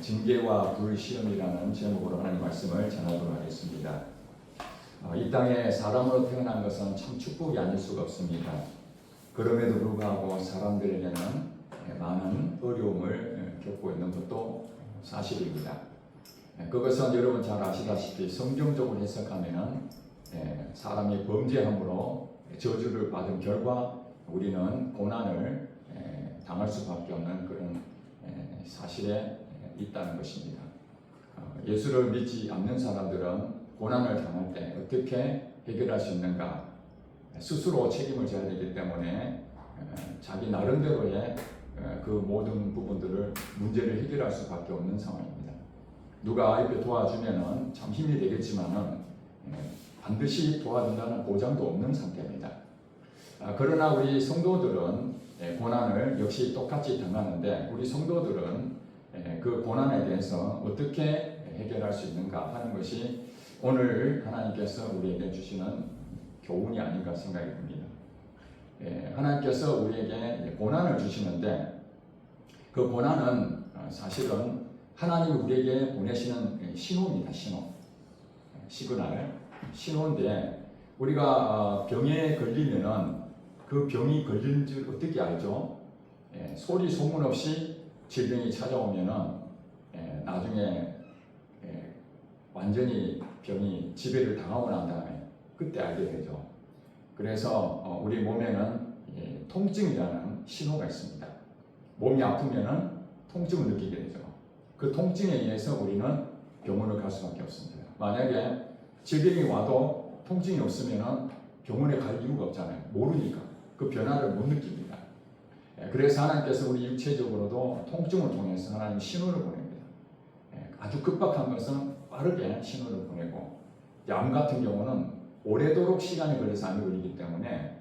징계와 불시험이라는 제목으로 하나님 말씀을 전하도록 하겠습니다. 이 땅에 사람으로 태어난 것은 참 축복이 아닐 수가 없습니다. 그럼에도 불구하고 사람들에게는 많은 어려움을 겪고 있는 것도 사실입니다. 그것은 여러분 잘 아시다시피 성경적으로 해석하면 사람이 범죄함으로 저주를 받은 결과 우리는 고난을 당할 수밖에 없는 그런 사실에 있다는 것입니다. 예수를 믿지 않는 사람들은 고난을 당할 때 어떻게 해결할 수 있는가 스스로 책임을 져야 되기 때문에 자기 나름대로의 그 모든 부분들을 문제를 해결할 수밖에 없는 상황입니다. 누가 옆에 도와주면은 참 힘이 되겠지만은 반드시 도와준다는 보장도 없는 상태입니다. 그러나 우리 성도들은 고난을 역시 똑같이 당하는데 우리 성도들은 그 고난에 대해서 어떻게 해결할 수 있는가 하는 것이 오늘 하나님께서 우리에게 주시는 교훈이 아닌가 생각이 듭니다. 하나님께서 우리에게 고난을 주시는데 그 고난은 사실은 하나님이 우리에게 보내시는 신호입니다. 신호인데 우리가 병에 걸리면은 그 병이 걸린 줄 어떻게 알죠? 소리 소문 없이 질병이 찾아오면은 나중에 완전히 병이 지배를 당하고 난 다음에 그때 알게 되죠. 그래서 우리 몸에는 통증이라는 신호가 있습니다. 몸이 아프면은 통증을 느끼게 되죠. 그 통증에 의해서 우리는 병원을 갈 수밖에 없습니다. 만약에 질병이 와도 통증이 없으면은 병원에 갈 이유가 없잖아요. 모르니까 그 변화를 못 느낍니다. 그래서 하나님께서 우리 육체적으로도 통증을 통해서 하나님 신호를 보냅니다. 아주 급박한 것은 빠르게 신호를 보내고 암 같은 경우는 오래도록 시간이 걸려서 암이 걸리기 때문에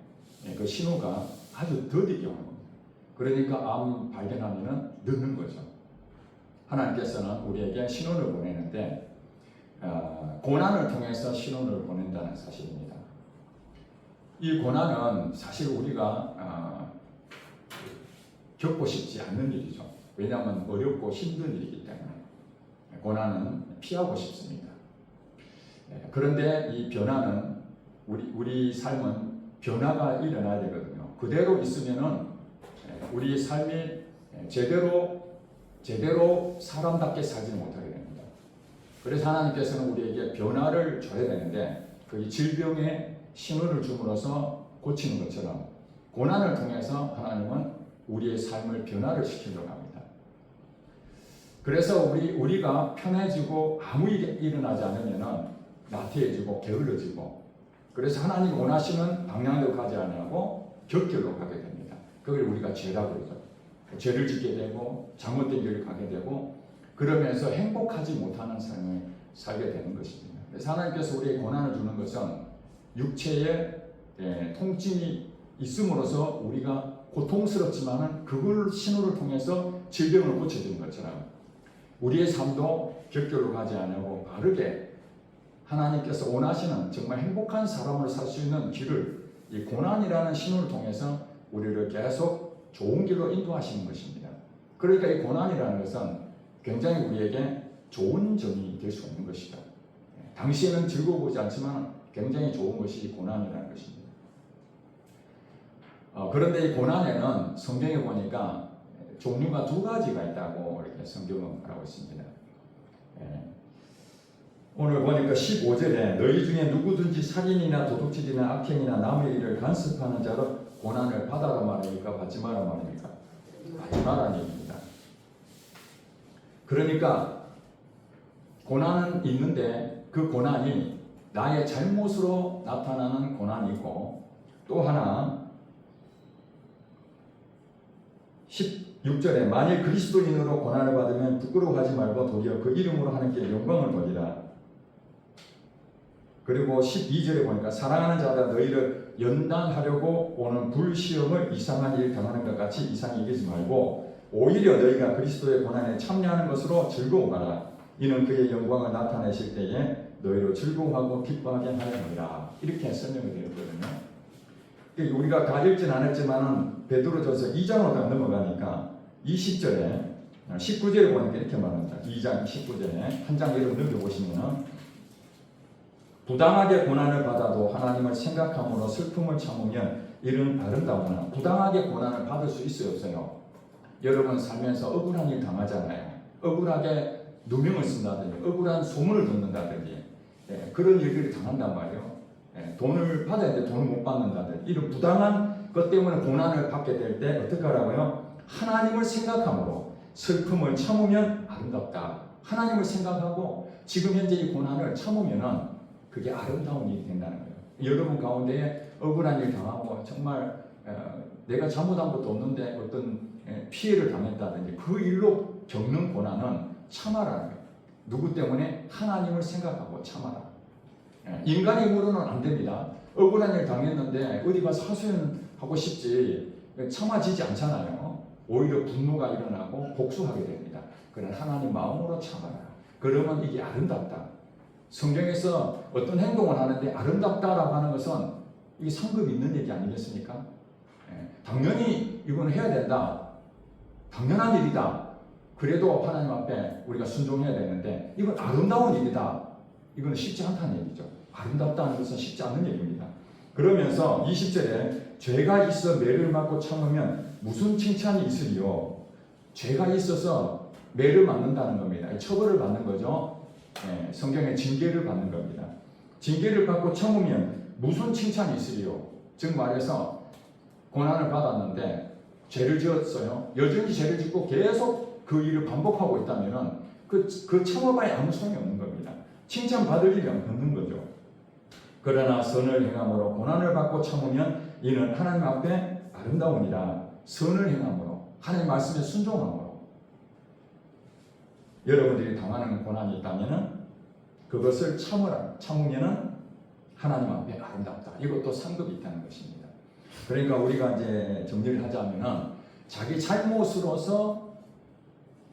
그 신호가 아주 더디게 오는 겁니다. 그러니까 암 발견하면 늦는 거죠. 하나님께서는 우리에게 신호를 보내는데 고난을 통해서 신호를 보낸다는 사실입니다. 이 고난은 사실 우리가 겪고 싶지 않는 일이죠. 왜냐하면 어렵고 힘든 일이기 때문에 고난은 피하고 싶습니다. 그런데 이 변화는 우리 삶은 변화가 일어나야 되거든요. 그대로 있으면은 우리 삶이 제대로 사람답게 살지 못하게 됩니다. 그래서 하나님께서는 우리에게 변화를 줘야 되는데 그 질병에 신호를 줌으로써 고치는 것처럼 고난을 통해서 하나님은 우리의 삶을 변화를 시키려고 합니다. 그래서 우리가 편해지고 아무 일이 일어나지 않으면 나태해지고 게을러지고 그래서 하나님 원하시는 방향으로 가지 않고 격결로 가게 됩니다. 그걸 우리가 죄라고 그러죠. 죄를 짓게 되고 잘못된 길을 가게 되고 그러면서 행복하지 못하는 삶을 살게 되는 것입니다. 그래서 하나님께서 우리에게 고난을 주는 것은 육체에 통증이 있음으로써 우리가 고통스럽지만은 그걸 신호를 통해서 질병을 고쳐주는 것처럼 우리의 삶도 격결로 가지 않고 바르게 하나님께서 원하시는 정말 행복한 사람으로 살 수 있는 길을 이 고난이라는 신호를 통해서 우리를 계속 좋은 길로 인도하시는 것입니다. 그러니까 이 고난이라는 것은 굉장히 우리에게 좋은 점이 될 수 있는 것이죠. 당시에는 즐거워 보지 않지만 굉장히 좋은 것이 고난이라는 것입니다. 그런데 이 고난에는 성경에 보니까 종류가 두 가지가 있다고 이렇게 성경은 말하고 있습니다. 오늘 보니까 15절에 너희 중에 누구든지 살인이나 도둑질이나 악행이나 남의 일을 간섭하는 자로 고난을 받아라 말입니까? 받지 마라 말입니까? 받지 마라는 얘기입니다. 그러니까 고난은 있는데 그 고난이 나의 잘못으로 나타나는 고난이 있고 또 하나 16절에 만일 그리스도인으로 고난을 받으면 부끄러워하지 말고 도리어 그 이름으로 하나님께 영광을 돌리라. 그리고 12절에 보니까 사랑하는 자가 너희를 연단하려고 오는 불시험을 이상한 일 당하는 것 같이 이상히 여기지 말고 오히려 너희가 그리스도의 고난에 참여하는 것으로 즐거워하라. 이는 그의 영광을 나타내실 때에 너희로 즐거워하고 기뻐하게 하려니라. 이렇게 설명이 되었거든요. 우리가 다 읽진 않았지만 베드로전서 2장으로 넘어가니까 20절에 19절에 보니까 이렇게 말합니다. 2장 19절에 한 장 여러분 넘겨보시면 부당하게 고난을 받아도 하나님을 생각함으로 슬픔을 참으면 이는 아름다우나 부당하게 고난을 받을 수 있어요 없어요? 여러분 살면서 억울한 일 당하잖아요. 억울하게 누명을 쓴다든지 억울한 소문을 듣는다든지 그런 일들이 당한단 말이에요. 돈을 받아야 돼 돈을 못 받는다든지 이런 부당한 것 때문에 고난을 받게 될 때 어떻게 하라고요? 하나님을 생각함으로 슬픔을 참으면 아름답다. 하나님을 생각하고 지금 현재 이 고난을 참으면은 그게 아름다운 일이 된다는 거예요. 여러분 가운데 억울한 일 당하고 정말 내가 잘못한 것도 없는데 어떤 피해를 당했다든지 그 일로 겪는 고난은 참아라는 거예요. 누구 때문에? 하나님을 생각하고 참아라. 인간의 힘으로는 안 됩니다. 억울한 일 당했는데 어디 가서 하소연하고 싶지 참아지지 않잖아요. 오히려 분노가 일어나고 복수하게 됩니다. 그런 하나님 마음으로 참아라. 그러면 이게 아름답다. 성경에서 어떤 행동을 하는데 아름답다라고 하는 것은 이게 상급이 있는 얘기 아니겠습니까? 당연히 이건 해야 된다. 당연한 일이다. 그래도 하나님 앞에 우리가 순종해야 되는데 이건 아름다운 일이다. 이건 쉽지 않다는 얘기죠. 아름답다는 것은 쉽지 않은 얘기입니다. 그러면서 20절에 죄가 있어 매를 맞고 참으면 무슨 칭찬이 있으리요. 죄가 있어서 매를 맞는다는 겁니다. 처벌을 받는 거죠. 성경의 징계를 받는 겁니다. 징계를 받고 참으면 무슨 칭찬이 있으리요. 즉 말해서 고난을 받았는데 죄를 지었어요. 여전히 죄를 짓고 계속 그 일을 반복하고 있다면 그 참아봐야 아무 소용이 없는 겁니다. 칭찬받을 일이 없는 거죠. 그러나 선을 행함으로 고난을 받고 참으면 이는 하나님 앞에 아름다우니라. 선을 행함으로 하나님 말씀에 순종함으로 여러분들이 당하는 고난이 있다면 그것을 참으면은 하나님 앞에 아름답다. 이것도 상급이 있다는 것입니다. 그러니까 우리가 이제 정리를 하자면은 자기 잘못으로서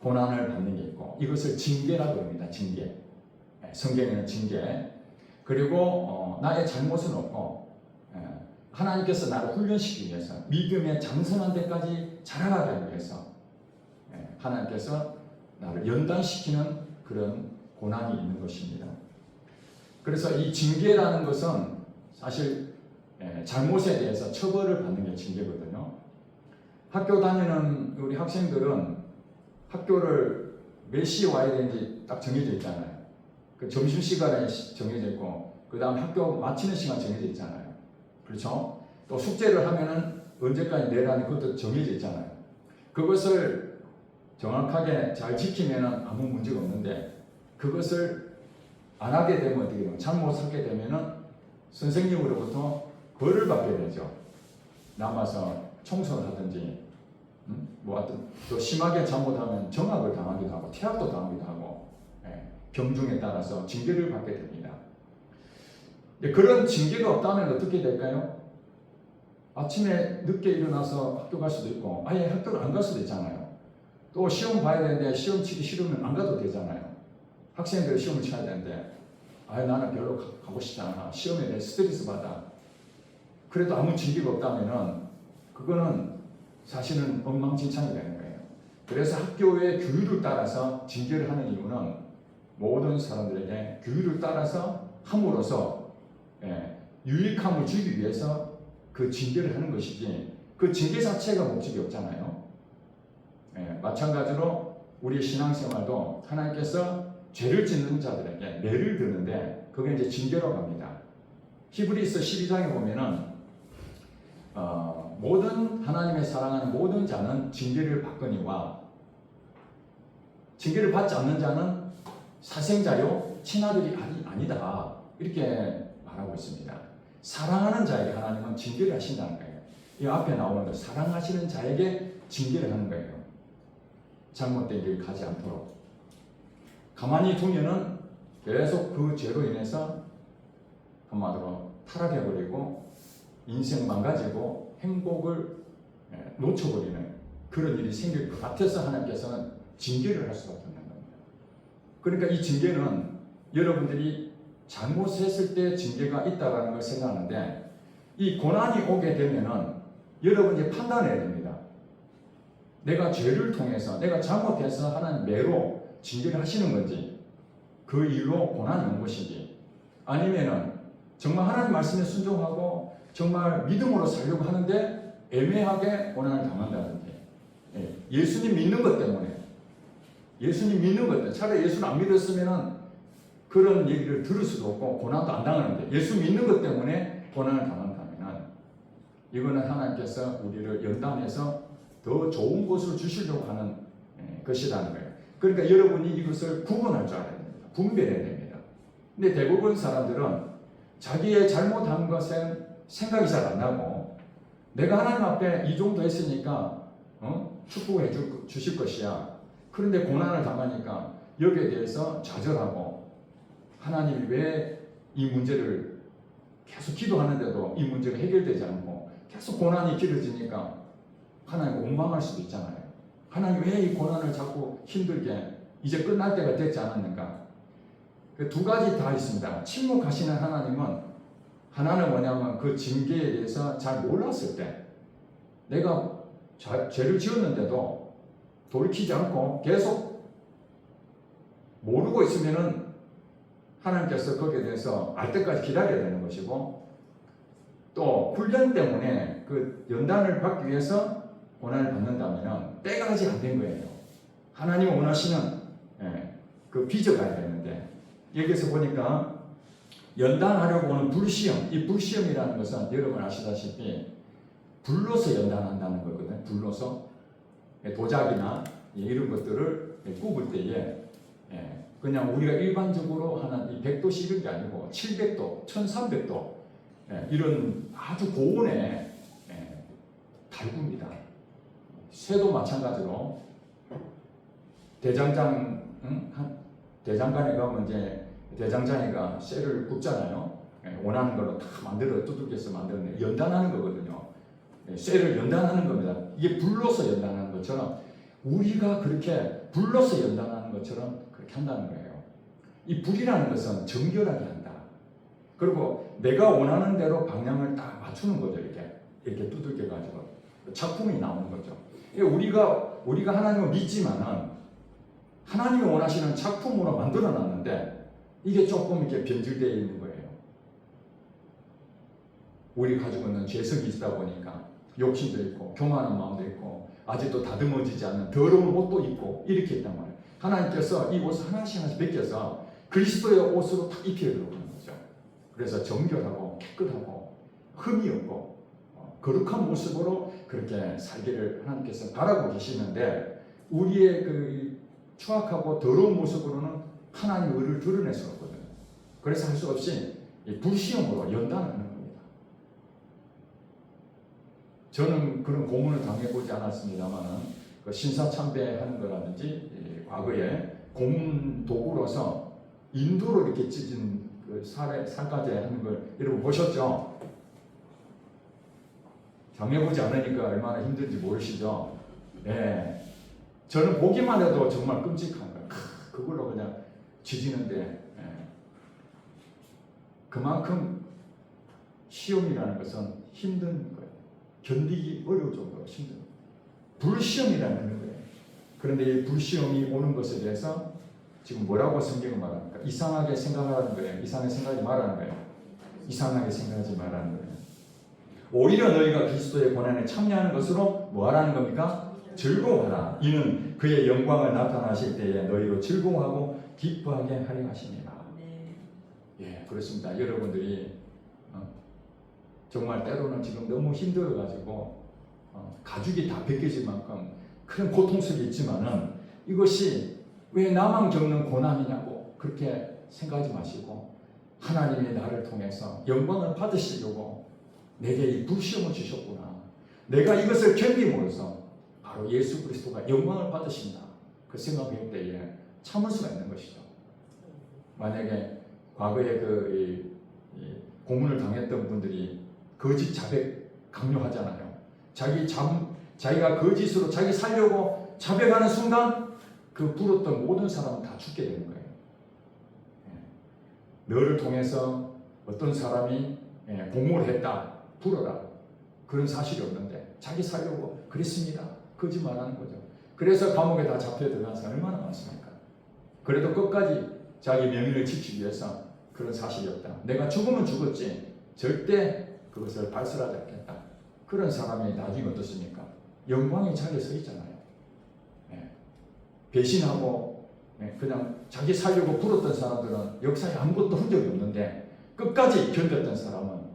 고난을 받는 게 있고 이것을 징계라고 합니다. 징계. 성경에는 징계. 그리고 나의 잘못은 없고 하나님께서 나를 훈련시키기 위해서 믿음의 장성한 데까지 자라가게 하기 위해서 하나님께서 나를 연단시키는 그런 고난이 있는 것입니다. 그래서 이 징계라는 것은 사실 잘못에 대해서 처벌을 받는 게 징계거든요. 학교 다니는 우리 학생들은 학교를 몇 시에 와야 되는지 딱 정해져 있잖아요. 그 점심시간에 정해져 있고 그 다음 학교 마치는 시간 정해져 있잖아요. 그렇죠? 또 숙제를 하면은 언제까지 내라는 것도 정해져 있잖아요. 그것을 정확하게 잘 지키면은 아무 문제가 없는데 그것을 안 하게 되면 어떻게 되면 잘못하게 되면은 선생님으로부터 벌을 받게 되죠. 남아서 청소를 하든지 뭐 하여튼 또 심하게 잘못하면 정학을 당하기도 하고 퇴학도 당하기도 하고 경중에 따라서 징계를 받게 됩니다. 그런 징계가 없다면 어떻게 될까요? 아침에 늦게 일어나서 학교 갈 수도 있고 아예 학교를 안 갈 수도 있잖아요. 또 시험 봐야 되는데 시험 치기 싫으면 안 가도 되잖아요. 학생들 시험을 쳐야 되는데 아예 나는 별로 가고 싶지 않아. 시험에 대해 스트레스 받아. 그래도 아무 징계가 없다면은 그거는 사실은 엉망진창이 되는 거예요. 그래서 학교의 규율을 따라서 징계를 하는 이유는 모든 사람들에게 규율을 따라서 함으로써 유익함을 주기 위해서 그 징계를 하는 것이지 그 징계 자체가 목적이 없잖아요. 마찬가지로 우리 신앙생활도 하나님께서 죄를 짓는 자들에게 매를 드는데 그게 이제 징계라고 합니다. 히브리서 12장에 보면은 모든 하나님의 사랑하는 모든 자는 징계를 받거니와 징계를 받지 않는 자는 사생자요 친아들이 아니다 이렇게 말하고 있습니다. 사랑하는 자에게 하나님은 징계를 하신다는 거예요. 이 앞에 나오는 거 사랑하시는 자에게 징계를 하는 거예요. 잘못된 길 가지 않도록 가만히 두면은 계속 그 죄로 인해서 한마디로 타락해버리고 인생 망가지고 행복을 놓쳐버리는 그런 일이 생길 것 같아서 하나님께서는 징계를 할 수밖에 없는 겁니다. 그러니까 이 징계는 여러분들이 잘못했을 때 징계가 있다는 걸 생각하는데 이 고난이 오게 되면은 여러분이 판단해야 됩니다. 내가 죄를 통해서 내가 잘못해서 하나님 매로 징계를 하시는 건지 그 일로 고난이 온 것인지 아니면은 정말 하나님 말씀에 순종하고 정말 믿음으로 살려고 하는데 애매하게 고난을 당한다든지 예수님 믿는 것 때문에 예수님 믿는 것 때문에 차라리 예수를 안 믿었으면은 그런 얘기를 들을 수도 없고 고난도 안 당하는데 예수 믿는 것 때문에 고난을 당한다면 이거는 하나님께서 우리를 연단해서 더 좋은 것을 주시려고 하는 것이라는 거예요. 그러니까 여러분이 이것을 구분할 줄 알아야 됩니다. 분별해야 됩니다. 근데 대부분 사람들은 자기의 잘못한 것은 생각이 잘 안 나고 내가 하나님 앞에 이 정도 했으니까 축복해 주실 것이야. 그런데 고난을 당하니까 여기에 대해서 좌절하고 하나님이 왜 이 문제를 계속 기도하는데도 이 문제가 해결되지 않고 계속 고난이 길어지니까 하나님 원망할 수도 있잖아요. 하나님 왜 이 고난을 자꾸 힘들게 이제 끝날 때가 됐지 않았는가. 두 가지 다 있습니다. 침묵하시는 하나는 뭐냐면 그 징계에 대해서 잘 몰랐을 때 내가 죄를 지었는데도 돌이키지 않고 계속 모르고 있으면은 하나님께서 거기에 대해서 알 때까지 기다려야 되는 것이고 또 훈련 때문에 그 연단을 받기 위해서 고난을 받는다면 때가 아직 안 된 거예요. 하나님이 원하시는 그 빚어가야 되는데 여기서 보니까 연단하려고 하는 불시험, 이 불시험이라는 것은 여러분 아시다시피 불로서 연단한다는 거거든요. 불로서 도자기나 이런 것들을 굽을 때에 그냥 우리가 일반적으로 하는 이 100도씩 이런 게 아니고 700도, 1300도 이런 아주 고온의 달구입니다. 쇠도 마찬가지로 대장간에 가면 이제 대장장이가 쇠를 굽잖아요. 원하는 걸로 다 만들어 두들겨서 만드는데 연단하는 거거든요. 쇠를 연단하는 겁니다. 이게 불로서 연단하는 것처럼 우리가 그렇게 불로서 연단하는 것처럼 그렇게 한다는 거예요. 이 불이라는 것은 정결하게 한다. 그리고 내가 원하는 대로 방향을 딱 맞추는 거죠. 이렇게 두들겨 가지고 작품이 나오는 거죠. 우리가 하나님을 믿지만은 하나님이 원하시는 작품으로 만들어 놨는데 이게 조금 이렇게 변질되어 있는 거예요. 우리 가지고 있는 죄성이 있다 보니까 욕심도 있고 교만한 마음도 있고 아직도 다듬어지지 않는 더러운 옷도 입고 이렇게 있단 말이에요. 하나님께서 이 옷을 하나씩 벗겨서 그리스도의 옷으로 딱 입혀주려고 하는 거죠. 그래서 정결하고 깨끗하고 흠이 없고 거룩한 모습으로 그렇게 살기를 하나님께서 바라고 계시는데 우리의 그 추악하고 더러운 모습으로는 하나님의 의를 드러낼 수 없거든요. 그래서 할 수 없이 불시험으로 연단하는 겁니다. 저는 그런 고문을 당해보지 않았습니다만 그 신사참배하는 거라든지 과거에 고문 도구로서 인도로 이렇게 찢은 그 살까지 하는 걸 여러분 보셨죠? 당해보지 않으니까 얼마나 힘든지 모르시죠? 네. 저는 보기만 해도 정말 끔찍한 거예요. 그걸로 그냥 지지는데 그만큼 시험이라는 것은 힘든 거예요. 견디기 어려울 정도로 힘든 거예요. 불시험이라는 거예요. 그런데 이 불시험이 오는 것에 대해서 지금 뭐라고 성경은 말합니까? 이상하게 생각하라는 거예요. 이상하게 생각하지 말라는 거예요. 이상하게 생각하지 말라는 거예요. 오히려 너희가 그리스도의 고난에 참여하는 것으로 뭐 하라는 겁니까? 즐거워하라. 이는 그의 영광을 나타나실 때에 너희로 즐거워하고 기뻐하게 하려 하십니다. 예, 그렇습니다. 여러분들이 정말 때로는 지금 너무 힘들어가지고 가죽이 다 벗겨질 만큼 큰 고통 속에 있지만은 이것이 왜 나만 겪는 고난이냐고 그렇게 생각하지 마시고 하나님이 나를 통해서 영광을 받으시려고 내게 이 불시험을 주셨구나. 내가 이것을 견딤으로써 바로 예수 그리스도가 영광을 받으신다. 그 생각할 때에 참을 수가 있는 것이죠. 만약에 과거에 고문을 당했던 분들이 거짓 자백 강요하잖아요. 자기가 거짓으로 자기 살려고 자백하는 순간 그 불었던 모든 사람은 다 죽게 되는 거예요. 너를 통해서 어떤 사람이 공모를 했다. 불어라. 그런 사실이 없는데 자기 살려고 그랬습니다. 거짓말하는 거죠. 그래서 감옥에 다 잡혀 들어간 사람 얼마나 많습니까? 그래도 끝까지 자기 명예를 지키기 위해서 그런 사실이 없다. 내가 죽으면 죽었지 절대 그것을 발설하지 않겠다. 그런 사람이 나중에 어떻습니까? 영광의 자리에 서 있잖아요. 네. 배신하고 그냥 자기 살려고 불었던 사람들은 역사에 아무것도 흔적이 없는데 끝까지 견뎠던 사람은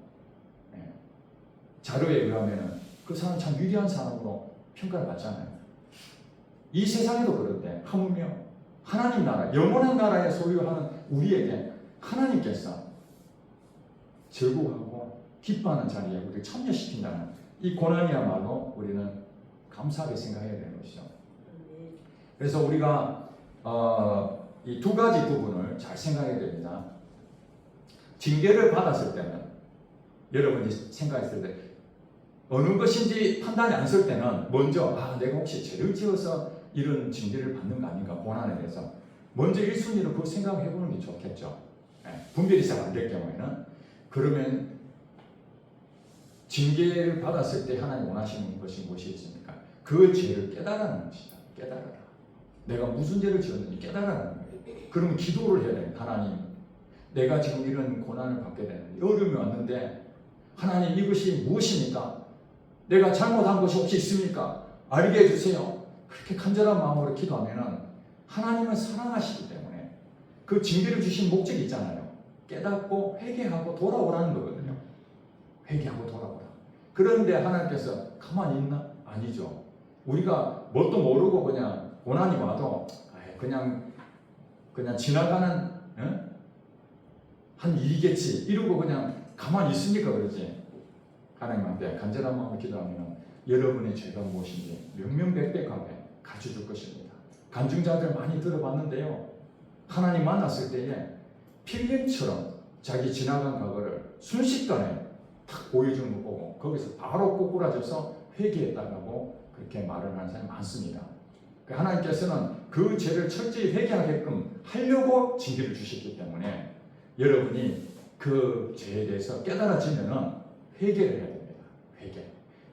자료에 의하면 그 사람 참 위대한 사람으로 평가를 받잖아요. 이 세상에도 그런데 하물며 하나님 나라, 영원한 나라에 소유하는 우리에게 하나님께서 즐거워하고 기뻐하는 자리에 우리를 참여시킨다는 이 고난이야말로 우리는 감사하게 생각해야 되는 것이죠. 그래서 우리가 이 두 가지 부분을 잘 생각해야 됩니다. 징계를 받았을 때는 여러분이 생각했을 때 어느 것인지 판단이 안 설 때는 먼저 내가 혹시 죄를 지어서 이런 징계를 받는 거 아닌가 고난에 대해서 먼저 1순위로 그 생각을 해보는 게 좋겠죠. 분별이 잘 안 될 경우에는 그러면 징계를 받았을 때 하나님 원하시는 것이 무엇이 있습니까? 그 죄를 깨달아는 것이다. 깨달아라. 내가 무슨 죄를 지었는지 깨달아라는 거예요. 그러면 기도를 해야 돼요. 하나님, 내가 지금 이런 고난을 받게 되는데 어려움이 왔는데 하나님 이것이 무엇입니까? 내가 잘못한 것이 혹시 있습니까? 알게 해주세요. 그렇게 간절한 마음으로 기도하면은 하나님은 사랑하시기 때문에 그 징계를 주신 목적이 있잖아요. 깨닫고 회개하고 돌아오라는 거거든요. 회개하고 돌아오라. 그런데 하나님께서 가만히 있나? 아니죠. 우리가 뭣도 모르고 그냥 고난이 와도 그냥 지나가는 한 일이겠지 이러고 그냥 가만히 있으니까 그러지. 하나님 앞에 간절한 마음으로 기도하면 여러분의 죄가 무엇인지 명명백백하게 가르쳐줄 것입니다. 간증자들 많이 들어봤는데요. 하나님 만났을 때에 필름처럼 자기 지나간 과거를 순식간에 탁 보여주는 거 보고 거기서 바로 꼬꾸라져서 회개했다고 그렇게 말을 하는 사람이 많습니다. 하나님께서는 그 죄를 철저히 회개하게끔 하려고 징계를 주셨기 때문에 여러분이 그 죄에 대해서 깨달아지면은 회개를 해야 됩니다. 회개.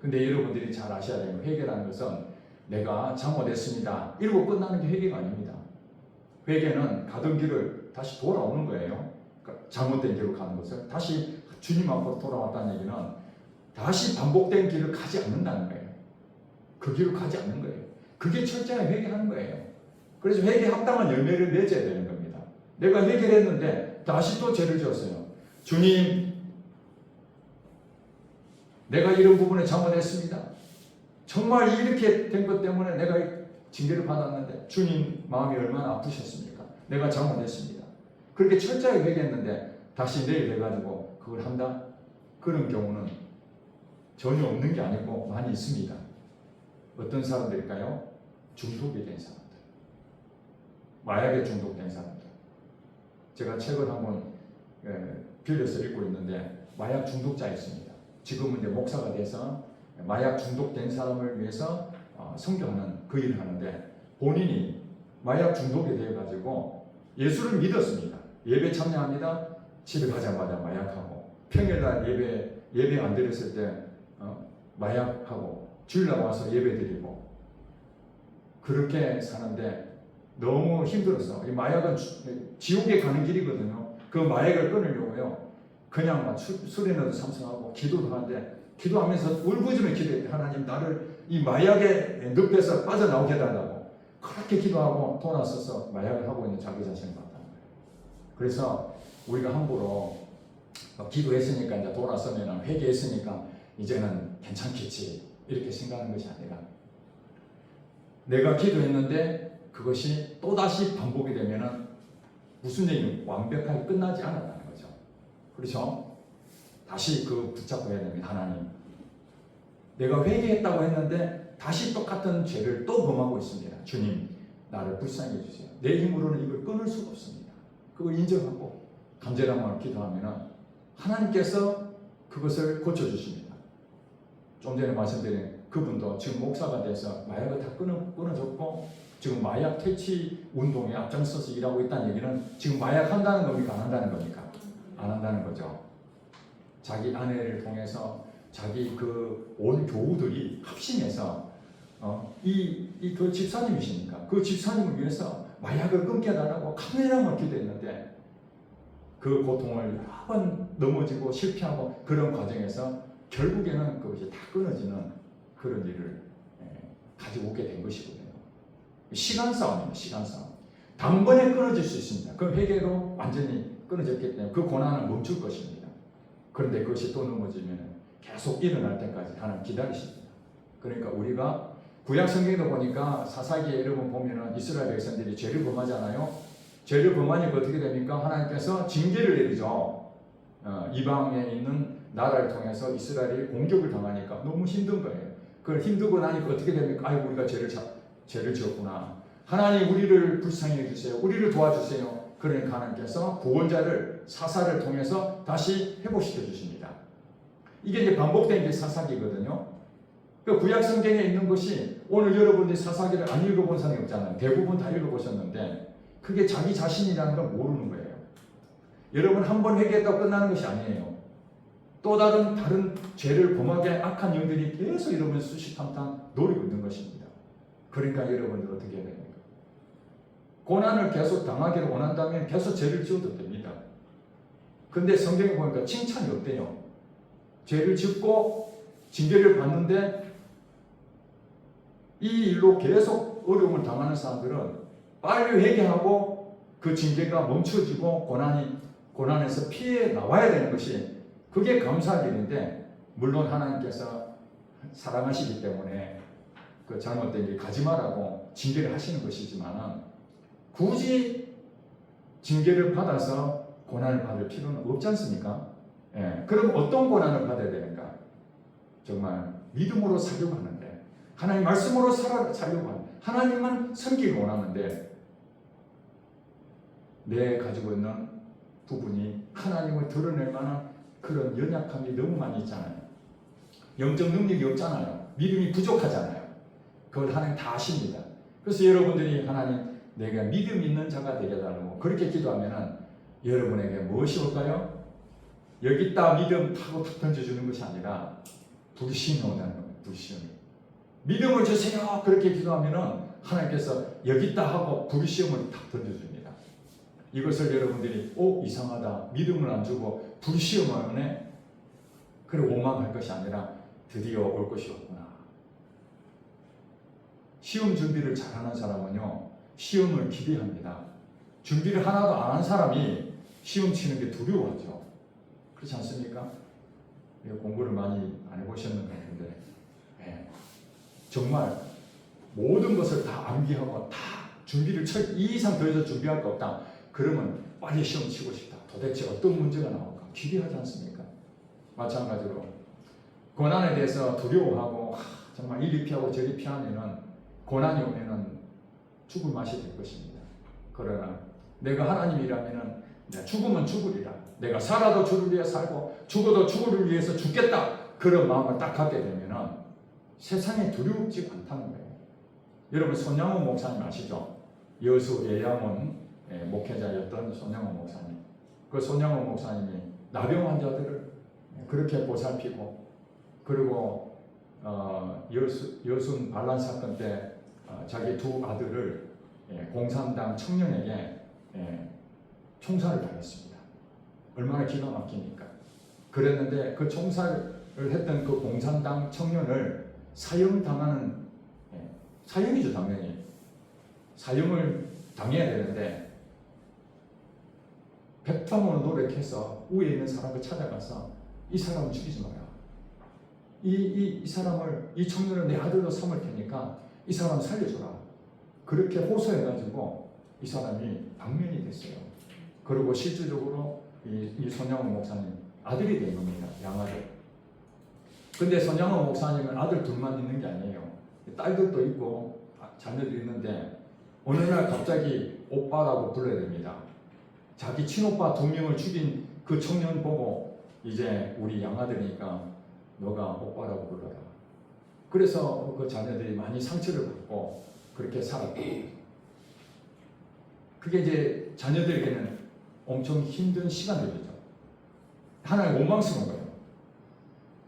근데 여러분들이 잘 아셔야 되는 회개라는 것은 내가 잘못했습니다. 이러고 끝나는 게 회개가 아닙니다. 회개는 가던 길을 다시 돌아오는 거예요. 그러니까 잘못된 길로 가는 것을 다시 주님 앞으로 돌아왔다는 얘기는 다시 반복된 길을 가지 않는다는 거예요. 그 길로 가지 않는 거예요. 그게 철저하게 회개하는 거예요. 그래서 회개에 합당한 열매를 맺어야 되는 겁니다. 내가 회개를 했는데 다시 또 죄를 지었어요. 주님, 내가 이런 부분에 잘못했습니다. 정말 이렇게 된 것 때문에 내가 징계를 받았는데 주님 마음이 얼마나 아프셨습니까? 내가 잘못했습니다. 그렇게 철저하게 회개했는데 다시 내일 해가지고 그걸 한다? 그런 경우는 전혀 없는 게 아니고 많이 있습니다. 어떤 사람들일까요? 중독이 된 사람들. 마약에 중독된 사람들. 제가 책을 한번 빌려서 읽고 있는데 마약 중독자였습니다. 지금은 이제 목사가 돼서 마약 중독된 사람을 위해서 선교하는 그 일을 하는데 본인이 마약 중독이 되어가지고 예수를 믿었습니다. 예배 참여합니다. 집에 가자마자 마약하고 평일날 예배 안 드렸을 때 마약하고 주일날 와서 예배 드리고 그렇게 사는데 너무 힘들었어. 이 마약은 지옥에 가는 길이거든요. 그 마약을 끊으려고요. 그냥 막 술에라도 참석하고 기도도 하는데 기도하면서 울부짖으며 기도했대. 하나님 나를 이 마약의 늪에서 빠져나오게 해달라고. 그렇게 기도하고 돌아서서 마약을 하고 있는 자기 자신을 봤다는 거예요. 그래서 우리가 함부로 기도했으니까 이제 돌아서면 회개했으니까 이제는 괜찮겠지 이렇게 생각하는 것이 아니라 내가 기도했는데 그것이 또다시 반복이 되면은 무슨 얘기는 완벽하게 끝나지 않았다는 거죠. 그렇죠? 다시 그 붙잡고 해야 됩니다. 하나님, 내가 회개했다고 했는데 다시 똑같은 죄를 또 범하고 있습니다. 주님, 나를 불쌍히 해주세요. 내 힘으로는 이걸 끊을 수가 없습니다. 그걸 인정하고 간절한 마음으로 기도하면 하나님께서 그것을 고쳐주십니다. 좀 전에 말씀드린 그분도 지금 목사가 돼서 마약을 다 끊어줬고 지금 마약 퇴치 운동에 앞장서서 일하고 있다는 얘기는 지금 마약 한다는 겁니까? 안 한다는 겁니까? 안 한다는 거죠. 자기 아내를 통해서 자기 그 온 교우들이 합심해서 그 집사님이시니까 그 집사님을 위해서 마약을 끊겨달라고 카메라만 기도했는데 그 고통을 여러 번 넘어지고 실패하고 그런 과정에서 결국에는 그것이 다 끊어지는 그런 일을 가지고 오게 된 것이거든요. 시간 싸움입니다. 시간 싸움. 단번에 끊어질 수 있습니다. 그 회개로 완전히 끊어졌기 때문에 그 고난은 멈출 것입니다. 그런데 그것이 또 넘어지면 계속 일어날 때까지 하나님 기다리십니다. 그러니까 우리가 구약 성경도 보니까 사사기에 여러분 보면은 이스라엘 백성들이 죄를 범하잖아요. 죄를 범하니까 어떻게 됩니까? 하나님께서 징계를 내리죠. 이방에 있는 나라를 통해서 이스라엘이 공격을 당하니까 너무 힘든 거예요. 그걸 힘들고 나니까 어떻게 됩니까? 아이고 우리가 죄를 지었구나. 하나님 우리를 불쌍히 해주세요. 우리를 도와주세요. 그러니까 하나님께서 구원자를 사사를 통해서 다시 회복시켜 주십니다. 이게 이제 반복된 게 사사기거든요. 그 구약 성경에 있는 것이 오늘 여러분들이 사사기를 안 읽어본 사람이 없잖아요. 대부분 다 읽어보셨는데 그게 자기 자신이라는 걸 모르는 거예요. 여러분 한 번 회개했다고 끝나는 것이 아니에요. 또 다른 죄를 범하게 악한 영들이 계속 여러분 수시탐탐 노리고 있는 것입니다. 그러니까 여러분들 어떻게 해야 됩니까? 고난을 계속 당하기를 원한다면 계속 죄를 지어도 됩니다. 근데 성경에 보니까 칭찬이 없대요. 죄를 짓고 징계를 받는데 이 일로 계속 어려움을 당하는 사람들은 빨리 회개하고 그 징계가 멈춰지고 고난에서 피해 나와야 되는 것이 그게 감사할 일인데 물론 하나님께서 사랑하시기 때문에 그 잘못된 일 가지 말라고 징계를 하시는 것이지만 굳이 징계를 받아서 고난을 받을 필요는 없지 않습니까? 그럼 어떤 고난을 받아야 되는가? 정말 믿음으로 살려고 하는데 하나님 말씀으로 살려고 하는데 하나님만 섬기고 원하는데 내 가지고 있는 부분이 하나님을 드러낼 만한 그런 연약함이 너무 많이 있잖아요. 영적 능력이 없잖아요. 믿음이 부족하잖아요. 그걸 하나님 다 아십니다. 그래서 여러분들이 하나님 내가 믿음 있는 자가 되게 달라고 그렇게 기도하면은 여러분에게 무엇이 올까요? 여기 있다 믿음 타고 탁 던져주는 것이 아니라 불신이 온다는 거예요. 불신이. 믿음을 주세요. 그렇게 기도하면은 하나님께서 여기 있다 하고 불시험을 탁 던져줍니다. 이것을 여러분들이 이상하다. 믿음을 안 주고 불시험을 하네. 그래 원망할 것이 아니라 드디어 올 것이 없구나. 시험 준비를 잘하는 사람은요. 시험을 기대합니다. 준비를 하나도 안 한 사람이 시험 치는 게 두려워하죠. 그렇지 않습니까? 공부를 많이 안 해보셨는 것 같은데 정말 모든 것을 다 암기하고 다 준비를 이 이상 더 이상 준비할 거 없다. 그러면 빨리 시험 치고 싶다. 도대체 어떤 문제가 나올까? 기대하지 않습니까? 마찬가지로 고난에 대해서 두려워하고 정말 이리 피하고 저리 피하면은 고난이 오면은 죽을 맛이 될 것입니다. 그러나 내가 하나님이라면은 죽으면 죽으리라. 내가 살아도 주를 위해 살고 죽어도 주를 위해서 죽겠다. 그런 마음을 딱 갖게 되면은 세상에 두렵지 않다는 거예요. 여러분 손양호 목사님 아시죠? 여수 예양원 목회자였던 손양호 목사님. 그 손양호 목사님이 나병 환자들을 그렇게 보살피고 그리고 여순 반란 사건 때 자기 두 아들을 공산당 청년에게 총살을 당했습니다. 얼마나 기가 막힙니까? 그랬는데 그 총살을 했던 그 공산당 청년을 사형당하는 사형이죠 당연히. 사형을 당해야 되는데 백방으로 노력해서 위에 있는 사람을 찾아가서 이 사람을 죽이지 마라. 이 사람을 이 청년을 내 아들로 삼을 테니까 이 사람 살려줘라. 그렇게 호소해가지고 이 사람이 방면이 됐어요. 그리고 실질적으로 이 손양호 목사님 아들이 된 겁니다. 양아들. 근데 손양호 목사님은 아들 둘만 있는 게 아니에요. 딸들도 있고 자녀들이 있는데 어느 날 갑자기 오빠라고 불러야 됩니다. 자기 친오빠 2명을 죽인 그 청년 보고 이제 우리 양아들이니까 너가 오빠라고 불러라. 그래서 그 자녀들이 많이 상처를 받고 그렇게 살았고 그게 이제 자녀들에게는 엄청 힘든 시간들이죠. 하나님 원망스러운 거예요.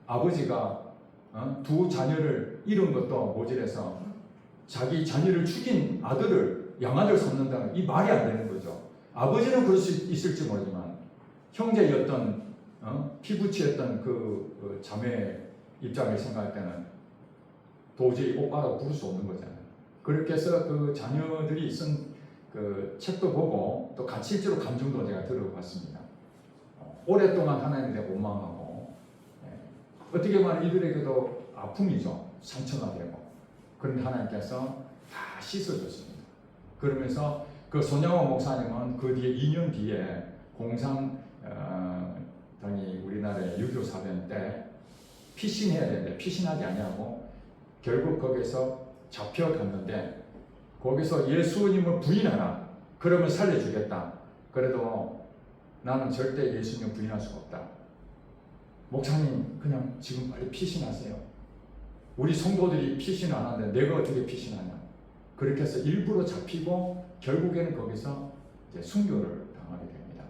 아버지가 두 자녀를 아들을 잃은 것도 모질해서 자기 자녀를 죽인 아들을 양아들 삼는다는 이 말이 안 되는 거죠. 아버지는 그럴 수 있을지 모르지만 형제였던 피부치였던 그 자매 입장을 생각할 때는 도저히 오빠라고 부를 수 없는 거잖아요. 그렇게 해서 그 자녀들이 쓴 그 책도 보고 또 같이 실제로 감정도 제가 들어봤습니다. 오랫동안 하나님에 대해 원망하고 어떻게 보면 이들에게도 아픔이죠. 상처가 되고. 그런데 하나님께서 다 씻어줬습니다. 그러면서 그 손양호 목사님은 그 뒤에 2년 뒤에 공산 당이 우리나라의 유교 사변 때 피신해야 되는데 피신하지 아니하고 결국 거기서 잡혀갔는데 거기서 예수님을 부인하라. 그러면 살려주겠다. 그래도 나는 절대 예수님을 부인할 수가 없다. 목사님 그냥 지금 빨리 피신하세요. 우리 성도들이 피신 안 하는데 내가 어떻게 피신하냐. 그렇게 해서 일부러 잡히고 결국에는 거기서 이제 순교를 당하게 됩니다.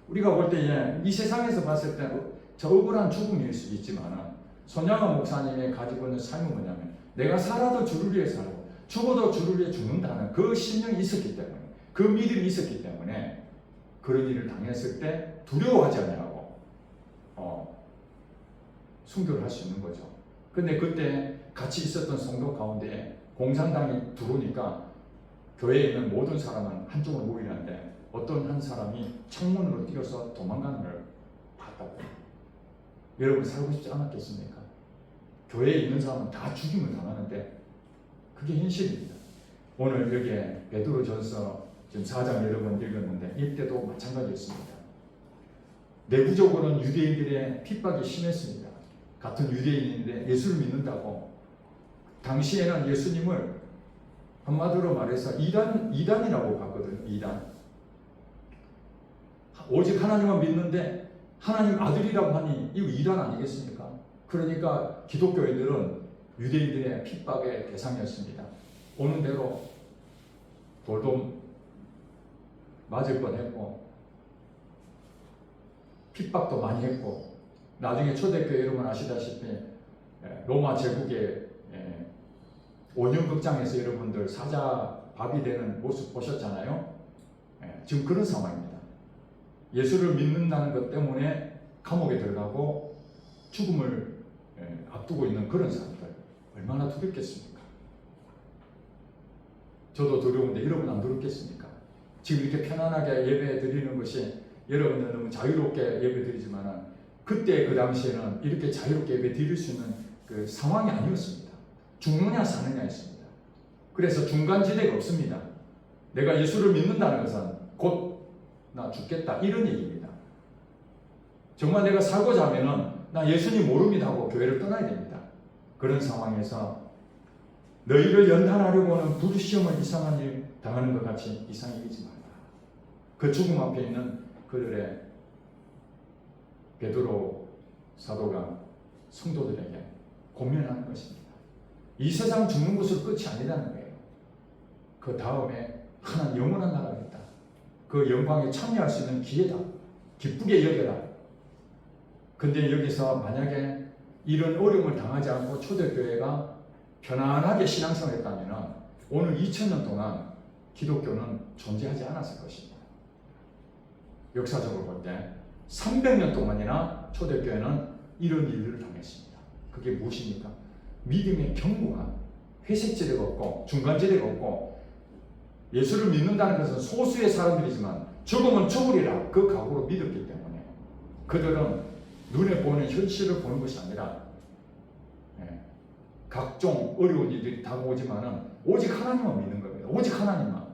우리가 볼 때 이 세상에서 봤을 때 저 억울한 죽음일 수 있지만 손양호 목사님이 가지고 있는 삶은 뭐냐면 내가 살아도 주를 위해 살고 죽어도 주를 위해 죽는다는 그 신령이 있었기 때문에 그 믿음이 있었기 때문에 그런 일을 당했을 때 두려워하지 않냐고 순교를 할 수 있는 거죠. 근데 그때 같이 있었던 성도 가운데 공산당이 들어오니까 교회에 있는 모든 사람은 한쪽으로 모이는데 어떤 한 사람이 창문으로 뛰어서 도망가는 걸 봤다고. 여러분 살고 싶지 않았겠습니까? 교회에 있는 사람은 다 죽임을 당하는데 그게 현실입니다. 오늘 여기에 베드로전서 지금 4장 여러분 읽었는데 이때도 마찬가지였습니다. 내부적으로는 유대인들의 핍박이 심했습니다. 같은 유대인인데 예수를 믿는다고 당시에는 예수님을 한마디로 말해서 이단이라고 봤거든요. 이단. 오직 하나님만 믿는데 하나님 아들이라고 하니 이거 이단 아니겠습니까? 그러니까 기독교인들은 유대인들의 핍박의 대상이었습니다. 오는 대로 돌도 맞을 뻔했고 핍박도 많이 했고 나중에 초대교회 여러분 아시다시피 로마 제국의 온영극장에서 여러분들 사자밥이 되는 모습 보셨잖아요. 지금 그런 상황입니다. 예수를 믿는다는 것 때문에 감옥에 들어가고 죽음을 앞두고 있는 그런 사람들 얼마나 두렵겠습니까? 저도 두려운데 여러분 안 두렵겠습니까? 지금 이렇게 편안하게 예배 드리는 것이 여러분들 너무 자유롭게 예배 드리지만 그때 그 당시에는 이렇게 자유롭게 예배 드릴 수 있는 그 상황이 아니었습니다. 죽느냐 사느냐였습니다. 그래서 중간지대가 없습니다. 내가 예수를 믿는다는 것은 곧 나 죽겠다 이런 얘기입니다. 정말 내가 살고자 하면은 나 예수님 모릅니다 하고 교회를 떠나야 됩니다. 그런 상황에서 너희를 연단하려고 하는 불시험을 이상한 일 당하는 것 같이 이상히 여기지 말라. 그 죽음 앞에 있는 그들의 베드로 사도가 성도들에게 고민하는 것입니다. 이 세상 죽는 것으로 끝이 아니라는 거예요. 그 다음에 하나님 영원한 나라가 있다. 그 영광에 참여할 수 있는 기회다. 기쁘게 여겨라. 근데 여기서 만약에 이런 어려움을 당하지 않고 초대교회가 편안하게 신앙생활을 했다면 오늘 2000년 동안 기독교는 존재하지 않았을 것입니다. 역사적으로 볼 때 300년 동안이나 초대교회는 이런 일들을 당했습니다. 그게 무엇입니까? 믿음의 견고한 회색지대가 없고 중간지대가 없고 예수를 믿는다는 것은 소수의 사람들이지만 죽으면 죽으리라 그 각오로 믿었기 때문에 그들은 눈에 보이는 현실을 보는 것이 아니라 각종 어려운 일들이 다가오지만은 오직 하나님만 믿는 겁니다. 오직 하나님만.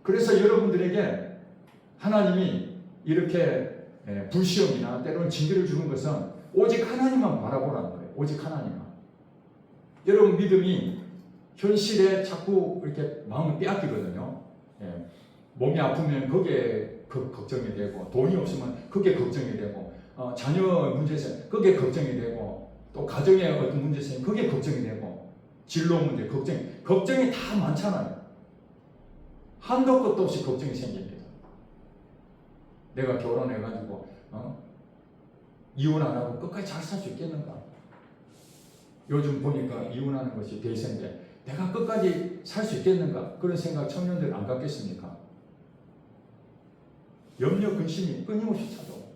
그래서 여러분들에게 하나님이 이렇게 불시험이나 때로는 징계를 주는 것은 오직 하나님만 바라보라는 거예요. 오직 하나님만. 여러분 믿음이 현실에 자꾸 이렇게 마음을 빼앗기거든요. 몸이 아프면 거기에 걱정이 되고 돈이 없으면 그게 걱정이 되고 자녀 문제에서 그게 걱정이 되고 또 가정의 어떤 문제에서 그게 걱정이 되고 진로 문제 걱정이 다 많잖아요. 한도 끝도 없이 걱정이 생깁니다. 내가 결혼해가지고 이혼 안 하고 끝까지 잘 살 수 있겠는가? 요즘 보니까 이혼하는 것이 대세인데 내가 끝까지 살 수 있겠는가? 그런 생각 청년들 안 갖겠습니까? 염려, 근심이 끊임없이 찾아옵니다.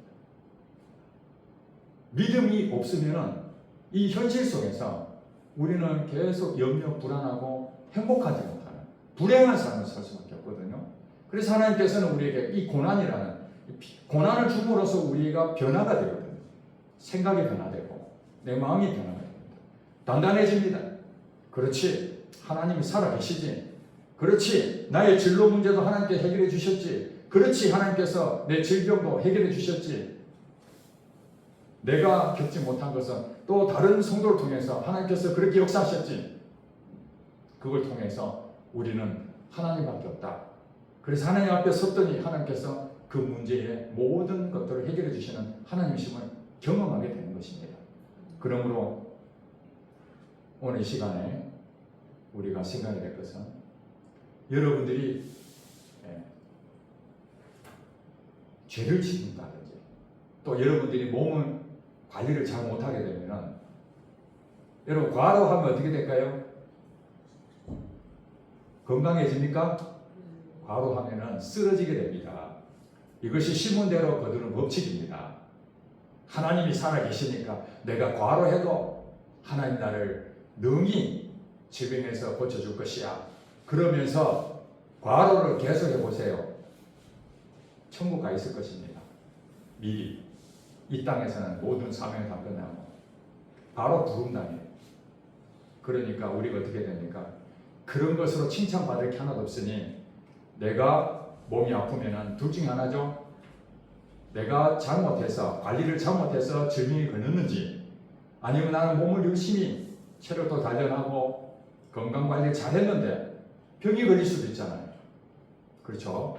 믿음이 없으면 이 현실 속에서 우리는 계속 염려, 불안하고 행복하지 못하는 불행한 삶을 살 수밖에 없거든요. 그래서 하나님께서는 우리에게 이 고난을 줌으로써 우리가 변화가 되거든요. 생각이 변화되고 내 마음이 변화가 됩니다. 단단해집니다. 그렇지, 하나님이 살아계시지. 그렇지, 나의 진로 문제도 하나님께 해결해 주셨지. 그렇지, 하나님께서 내 질병도 해결해 주셨지. 내가 겪지 못한 것은 또 다른 성도를 통해서 하나님께서 그렇게 역사하셨지. 그걸 통해서 우리는 하나님밖에 없다. 그래서 하나님 앞에 섰더니 하나님께서 그 문제의 모든 것들을 해결해 주시는 하나님이심을 경험하게 되는 것입니다. 그러므로 오늘 이 시간에 우리가 생각해야 될 것은 여러분들이 죄를 짓는다든지 또 여러분들이 몸을 관리를 잘 못하게 되면 여러분 과로하면 어떻게 될까요? 건강해집니까? 과로하면 쓰러지게 됩니다. 이것이 신문대로 거두는 법칙입니다. 하나님이 살아계시니까 내가 과로해도 하나님 나를 능히 질병에서 고쳐줄 것이야. 그러면서 과로를 계속해 보세요. 천국 가 있을 것입니다. 미리 이 땅에서는 모든 사명이 다 끝나고 바로 부름당해요. 그러니까 우리가 어떻게 됩니까? 그런 것으로 칭찬받을 게 하나도 없으니 내가 몸이 아프면 둘 중에 하나죠. 내가 잘못해서 관리를 잘못해서 질병이 걸렸는지 아니면 나는 몸을 열심히 체력도 단련하고 건강관리를 잘했는데 병이 걸릴 수도 있잖아요. 그렇죠?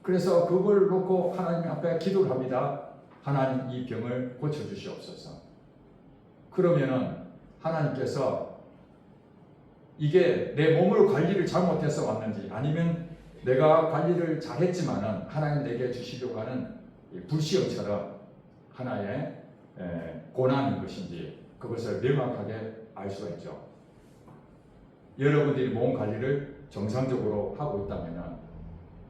그래서 그걸 놓고 하나님 앞에 기도를 합니다. 하나님 이 병을 고쳐주시옵소서. 그러면은 하나님께서 이게 내 몸을 관리를 잘못해서 왔는지 아니면 내가 관리를 잘했지만은 하나님 내게 주시려고 하는 불시험처럼 하나의 고난인 것인지 그것을 명확하게 알 수가 있죠. 여러분들이 몸 관리를 정상적으로 하고 있다면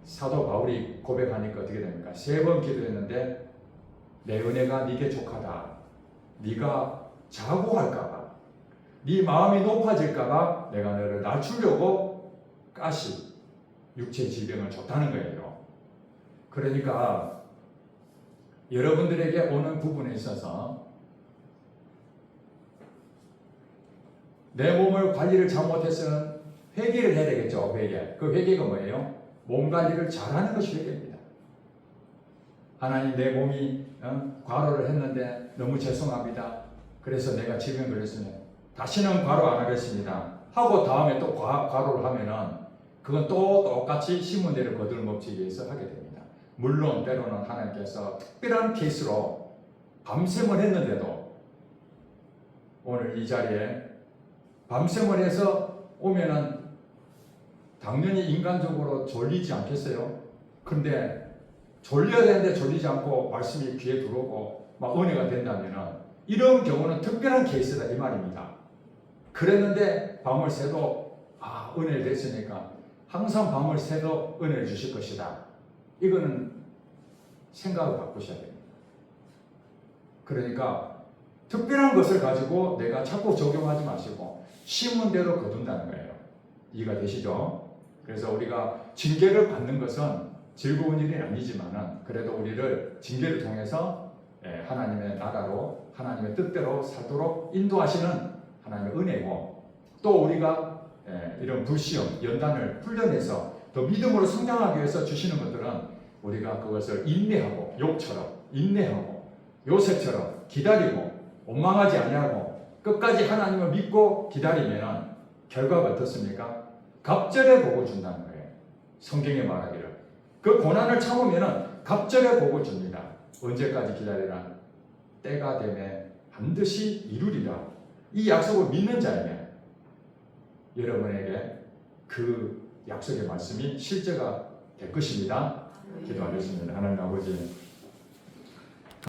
사도 바울이 고백하니까 어떻게 됩니까? 3번 기도했는데 내 은혜가 네게 족하다. 네가 자고할까봐 네 마음이 높아질까봐 내가 너를 낮추려고 가시 육체 질병을 줬다는 거예요. 그러니까 여러분들에게 오는 부분에 있어서 내 몸을 관리를 잘못해서는 회개를 해야 되겠죠. 회개. 그 회개가 뭐예요? 몸 관리를 잘하는 것이 회개입니다. 하나님 내 몸이 과로를 했는데 너무 죄송합니다. 그래서 내가 질병 걸렸으면 다시는 과로 안 하겠습니다. 하고 다음에 또 과로를 하면은 그건 또 똑같이 신문대로 거두는 법칙에 의해서 하게 됩니다. 물론 때로는 하나님께서 특별한 케이스로 밤샘을 했는데도 오늘 이 자리에 밤샘을 해서 오면은 당연히 인간적으로 졸리지 않겠어요? 근데 졸려야 되는데 졸리지 않고 말씀이 귀에 들어오고 막 은혜가 된다면은 이런 경우는 특별한 케이스다 이 말입니다. 그랬는데 밤을 새도 은혜를 됐으니까 항상 밤을 새도 은혜를 주실 것이다. 이거는 생각을 바꾸셔야 됩니다. 그러니까 특별한 것을 가지고 내가 자꾸 적용하지 마시고 신문대로 거둔다는 거예요. 이해가 되시죠? 그래서 우리가 징계를 받는 것은 즐거운 일이 아니지만은 그래도 우리를 징계를 통해서 하나님의 나라로 하나님의 뜻대로 살도록 인도하시는 하나님의 은혜고 또 우리가 이런 불시험, 연단을 훈련해서 더 믿음으로 성장하기 위해서 주시는 것들은 우리가 그것을 인내하고 욥처럼 인내하고 요셉처럼 기다리고 원망하지 아니하고 끝까지 하나님을 믿고 기다리면 결과가 어떻습니까? 갑절의 복을 준다는 거예요. 성경에 말하기를 그 고난을 참으면 갑절의 복을 줍니다. 언제까지 기다리라? 때가 되면 반드시 이루리라. 이 약속을 믿는 자에게 여러분에게 그 약속의 말씀이 실제가 될 것입니다. 기도하겠습니다. 하나님 아버지